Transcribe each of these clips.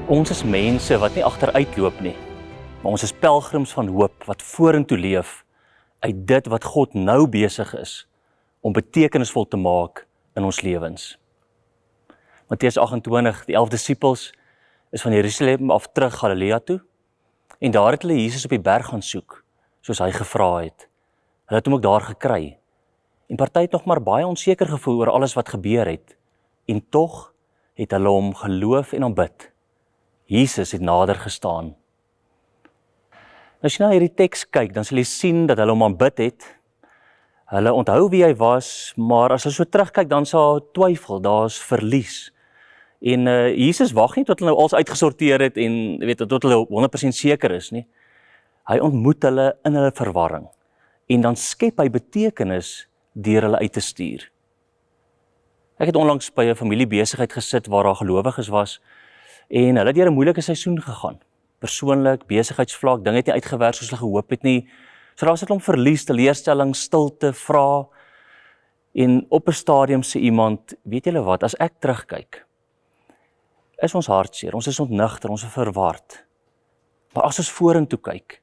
Ons is mense wat nie agteruitloop nie, maar ons is pelgrims van hoop wat vorentoe leef uit dit wat God nou besig is om betekenisvol te maak in ons lewens. Matteus 28, die 11 disippels is van Jerusalem af terug Galilea toe en daar het hulle Jesus op die berg gaan soek, soos hy gevra het. Hulle het hom ook daar gekry en party het nog maar baie onseker gevoel oor alles wat gebeur het en tog het hulle hom geloof en aanbid. Jesus het nader gestaan. As jy na hierdie teks kyk, dan sal jy sien dat hulle hom aanbid het. Hulle onthou wie hy was, maar as hulle so terugkyk, dan sal twyfel, daar's verlies. En Jesus wag nie tot hulle nou alles uitgesorteer het en tot hulle 100% seker is nie. Hy ontmoet hulle in hulle verwarring en dan skep hy betekenis deur hulle uit te stuur. Ek het onlangs by 'n familiebesigheid gesit waar daar gelowiges was en hulle het deur 'n moeilike seisoen gegaan. Persoonlik, besigheidsvlak, dinge het nie uitgewerk soos hulle gehoop het nie. So daar was 'n klomp verlies, teleurstelling, stilte, vrae. En op 'n stadium sê iemand, weet julle wat, as ek terugkyk, is ons hartseer, ons is ontnigter, ons is verward. Maar as ons vorentoe kyk,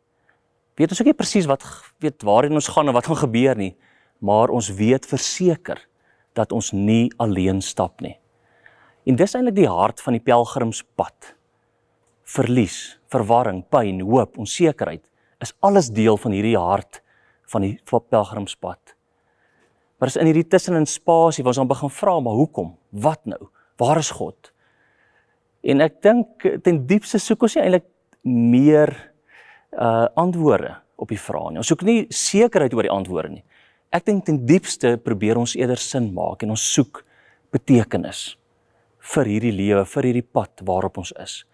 weet ons ook nie presies waarheen ons gaan en wat gaan gebeur nie, maar ons weet verseker dat ons nie alleen stap nie. En dis eintlik die hart van die pelgrimspad. Verlies, verwarring, pyn, hoop, onsekerheid is alles deel van hierdie hart van die pelgrimspad. Maar is in hierdie tussenin spasie waar ons dan begin vra, maar hoekom? Wat nou? Waar is God? En ek dink ten diepste soek ons nie eintlik meer antwoorde op die vrae nie. Ons soek nie sekerheid oor die antwoorde nie. Ek dink ten diepste probeer ons eerder sin maak en ons soek betekenis vir hierdie lewe, vir hierdie pad waarop ons is.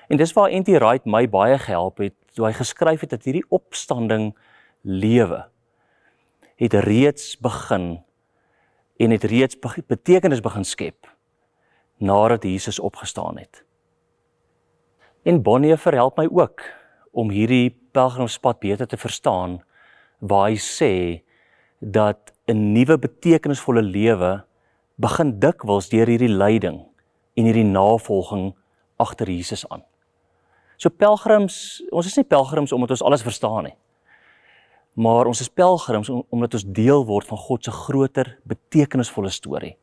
En dis waar N.T. Wright my baie gehelp het, toe hy geskryf het dat hierdie opstanding lewe het reeds begin en het reeds betekenis begin skep nadat Jesus opgestaan het. En Bonhoeffer help my ook om hierdie pelgrimspad beter te verstaan, waar hy sê dat 'n nuwe betekenisvolle lewe begin dikwels deur hierdie lyding en hierdie navolging agter Jesus aan. So pelgrims, ons is nie pelgrims omdat ons alles verstaan nie, maar ons is pelgrims omdat ons deel word van God se groter betekenisvolle storie.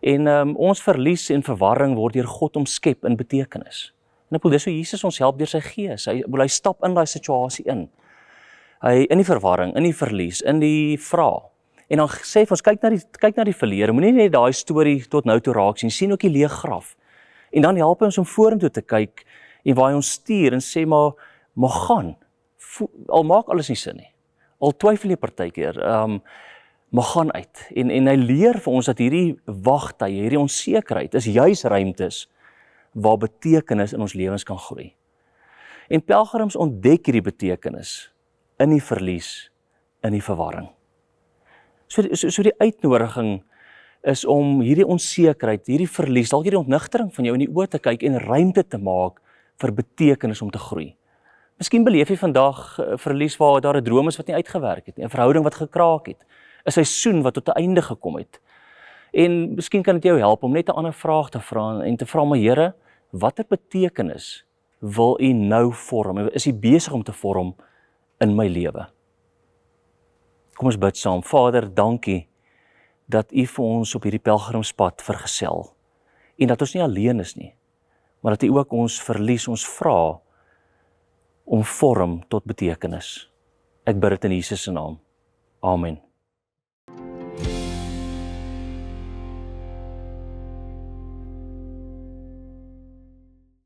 En ons verlies en verwarring word deur God omskep in betekenis. En ek bedoel, dis hoe Jesus ons help deur sy gees. Hy stap in daai situasie in. Hy in die verwarring, in die verlies, in die vraag. En dan sê hy vir ons, kyk na die verlede, moenie net daai storie tot nou toe raak sien ook die leë graf. En dan help hy ons om vorentoe te kyk en waar hy ons stuur en sê maar gaan, al maak alles nie sin nie, al twyfel jy partykeer, maar gaan uit. En hy leer vir ons dat hierdie wagtye, hierdie onsekerheid is juis ruimtes waar betekenis in ons lewens kan groei. En pelgrims ontdek hierdie betekenis in die verlies, in die verwarring. So die uitnodiging is om hierdie onsekerheid, hierdie verlies, dalk hierdie ontnigtering van jou in die oë te kyk en ruimte te maak vir betekenis om te groei. Miskien beleef jy vandag verlies waar daar 'n droom is wat nie uitgewerk het nie, 'n verhouding wat gekraak het, 'n seisoen wat tot 'n einde gekom het. En miskien kan dit jou help om net 'n ander vraag te vra en te vra, maar Here, watter betekenis wil U nou vorm? Is U besig om te vorm in my lewe? Kom ons bid saam. Vader, dankie dat U vir ons op hierdie pelgrimspad vergesel en dat ons nie alleen is nie, maar dat U ook ons verlies, ons vra om vorm tot betekenis. Ek bid dit in Jesus se naam. Amen.